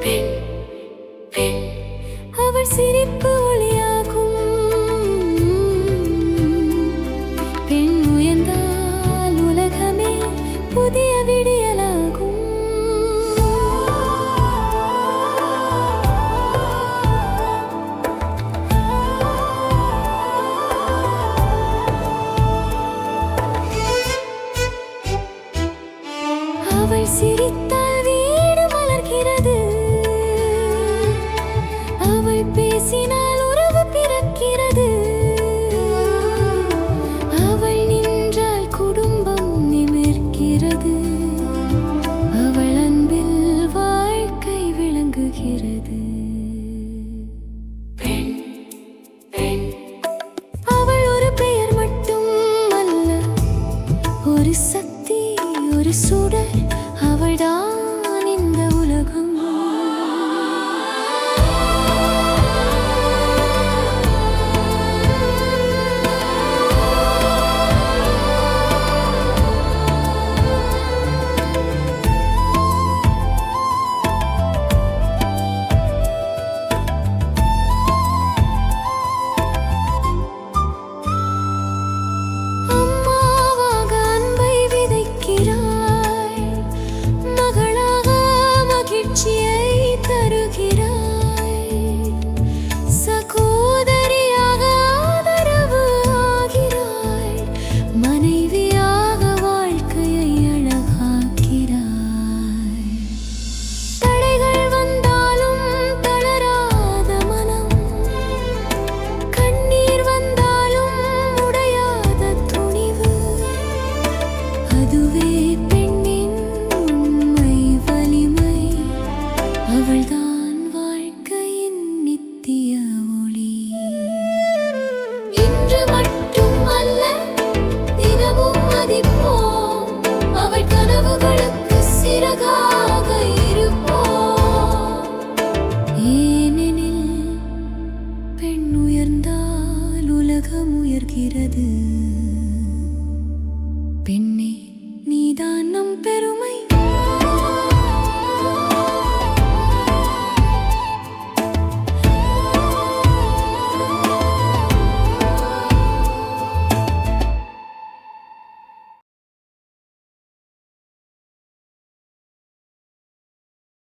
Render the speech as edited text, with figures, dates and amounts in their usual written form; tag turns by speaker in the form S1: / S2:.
S1: பெண் பெண் அவள் சிரிப்பு ஒளியாகும். பெண் உயர்ந்தால் உலகமே புதிய விடியலாகும். அவள் சிரித்தால் வீடு மலர்கிறது. அவள் பேசினால் உறவு பிறக்கிறது. அவள் நின்றால் குடும்பம் நிமிர்கிறது. அவள் அன்பில் வாழ்க்கை விளங்குகிறது. பெண் பெண் அவள் ஒரு பெயர் மட்டும் அல்ல, ஒரு சக்தி, ஒரு சுடர். அவள்